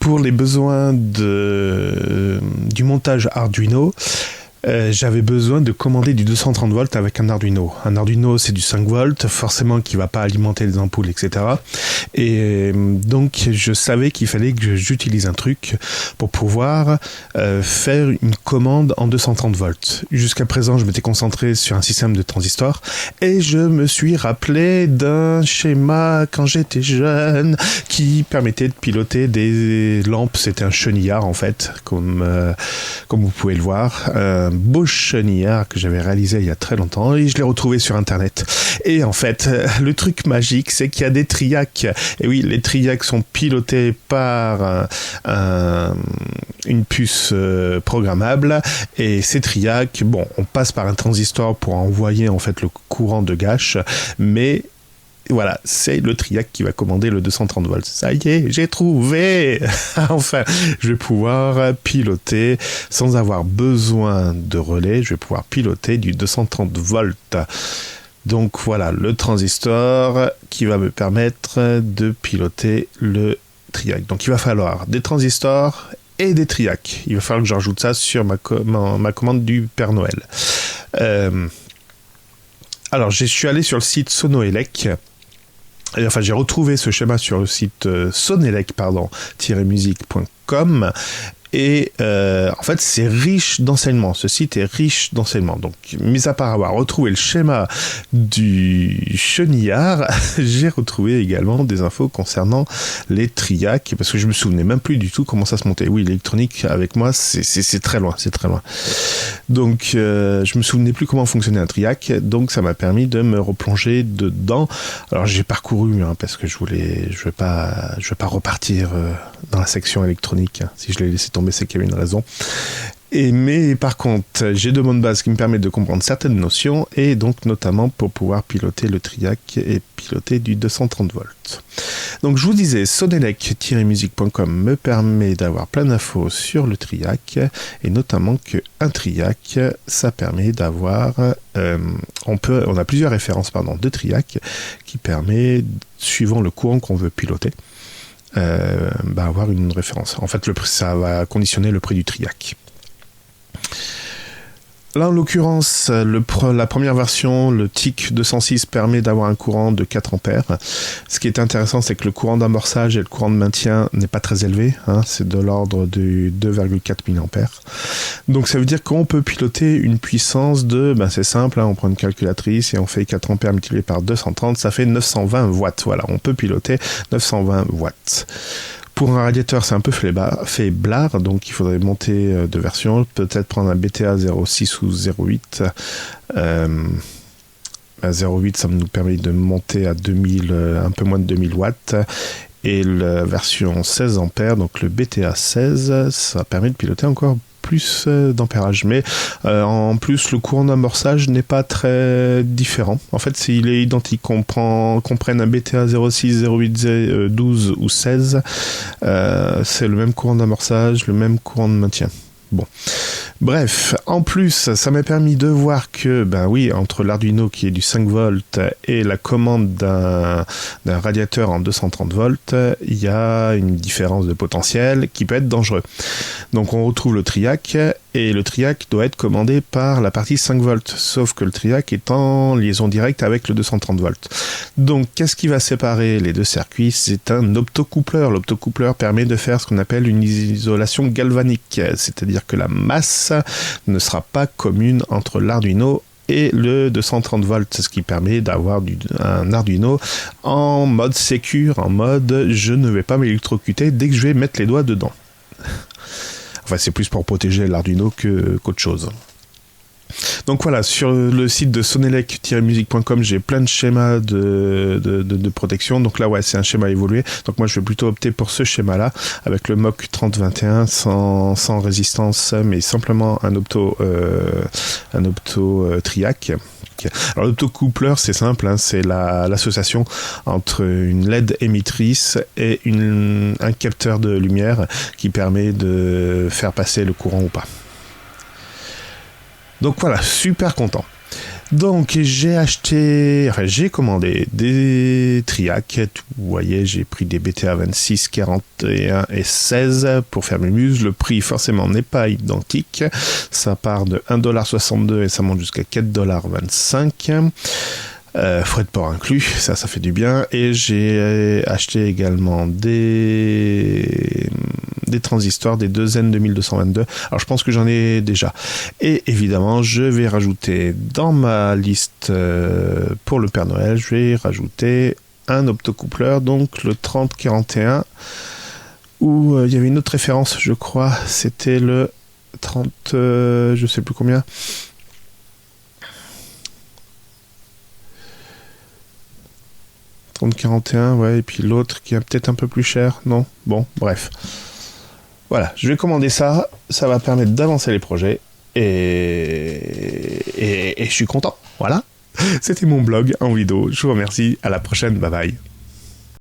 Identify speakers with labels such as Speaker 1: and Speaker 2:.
Speaker 1: pour les besoins du montage Arduino, j'avais besoin de commander du 230 volts avec un Arduino. Un Arduino, c'est du 5 volts, forcément qui ne va pas alimenter les ampoules, etc. Et donc, je savais qu'il fallait que j'utilise un truc pour pouvoir faire une commande en 230 volts. Jusqu'à présent, je m'étais concentré sur un système de transistors et je me suis rappelé d'un schéma quand j'étais jeune qui permettait de piloter des lampes. C'était un chenillard, en fait, comme vous pouvez le voir. Beau chenillard que j'avais réalisé il y a très longtemps et je l'ai retrouvé sur internet. Et en fait, le truc magique, c'est qu'il y a des triacs. Et oui, les triacs sont pilotés par une puce programmable. Et ces triacs, bon, on passe par un transistor pour envoyer en fait le courant de gâche, mais voilà, c'est le triac qui va commander le 230 volts. Ça y est, j'ai trouvé. Enfin, je vais pouvoir piloter sans avoir besoin de relais. Je vais pouvoir piloter du 230 volts. Donc voilà, le transistor qui va me permettre de piloter le triac. Donc il va falloir des transistors et des triacs. Il va falloir que j'ajoute ça sur ma commande du Père Noël. Alors, je suis allé sur le site Sonoélec. Enfin, j'ai retrouvé ce schéma sur le site sonelec-musique.com et en fait, c'est riche d'enseignements. Ce site est riche d'enseignements. Donc, mis à part avoir retrouvé le schéma du chenillard, j'ai retrouvé également des infos concernant les triacs, parce que je me souvenais même plus du tout comment ça se montait. Oui, l'électronique, avec moi, c'est très loin, c'est très loin. Donc, je me souvenais plus comment fonctionnait un triac, donc ça m'a permis de me replonger dedans. Alors, j'ai parcouru, parce que je vais pas repartir dans la section électronique. Si je l'ai laissé tomber, c'est qu'il y avait une raison. Mais par contre, j'ai de bonnes bases qui me permettent de comprendre certaines notions, et donc notamment pour pouvoir piloter le triac et piloter du 230 volts. Donc je vous disais, sonelec-musique.com me permet d'avoir plein d'infos sur le triac, et notamment qu'un triac, ça permet d'avoir... on a plusieurs références de triac qui permet, suivant le courant qu'on veut piloter, avoir une référence. En fait, ça va conditionner le prix du triac. Là, en l'occurrence, la première version, le TIC 206, permet d'avoir un courant de 4 ampères. Ce qui est intéressant, c'est que le courant d'amorçage et le courant de maintien n'est pas très élevé. C'est de l'ordre de 2,4 mA. Donc, ça veut dire qu'on peut piloter une puissance de... c'est simple, on prend une calculatrice et on fait 4 ampères multiplié par 230, ça fait 920 watts. Voilà, on peut piloter 920 watts. Pour un radiateur, c'est un peu faiblard, donc il faudrait monter de version, peut-être prendre un BTA 06 ou 08. 08, ça nous permet de monter à 2000, un peu moins de 2000 watts. Et la version 16 ampères, donc le BTA 16, ça permet de piloter encore plus d'ampérage, mais en plus le courant d'amorçage n'est pas très différent. En fait, il est identique. Qu'on prenne un BTA 06, 08, 12 ou 16, c'est le même courant d'amorçage, le même courant de maintien. Bon. Bref, en plus, ça m'a permis de voir que, entre l'Arduino qui est du 5 volts et la commande d'un radiateur en 230 volts, il y a une différence de potentiel qui peut être dangereux. Donc on retrouve le triac, et le triac doit être commandé par la partie 5 volts, sauf que le triac est en liaison directe avec le 230 volts. Donc qu'est-ce qui va séparer les deux circuits ? C'est un optocoupleur. L'optocoupleur permet de faire ce qu'on appelle une isolation galvanique, c'est-à-dire que la masse ne sera pas commune entre l'Arduino et le 230 volts, ce qui permet d'avoir un Arduino en mode sécure, en mode je ne vais pas m'électrocuter dès que je vais mettre les doigts dedans. Enfin, c'est plus pour protéger l'Arduino qu'autre chose. Donc voilà, sur le site de sonelec-musique.com, j'ai plein de schémas de protection. Donc là, c'est un schéma évolué. Donc moi, je vais plutôt opter pour ce schéma-là, avec le MOC 3021, sans résistance, mais simplement un opto triac. Alors l'optocoupleur, c'est simple, c'est l'association entre une LED émettrice et un capteur de lumière qui permet de faire passer le courant ou pas. Donc voilà, super content.
Speaker 2: Donc j'ai commandé des Triac. Vous voyez, j'ai pris des BTA 26, 41 et 16 pour faire mes muses. Le prix forcément n'est pas identique. Ça part de 1,62$ et ça monte jusqu'à 4,25$. Frais de port inclus, ça fait du bien. Et j'ai acheté également des transistors, des 2N 2222. Alors je pense que j'en ai déjà. Et évidemment, je vais rajouter dans ma liste pour le Père Noël, je vais rajouter un optocoupleur, donc le 3041, où il y avait une autre référence, je crois, c'était le 30, je sais plus combien. 3041, ouais, et puis l'autre qui est peut-être un peu plus cher, non? Bon, bref. Voilà, je vais commander ça, ça va permettre d'avancer les projets, et je suis content, voilà. C'était mon blog en vidéo, je vous remercie, à la prochaine, bye bye.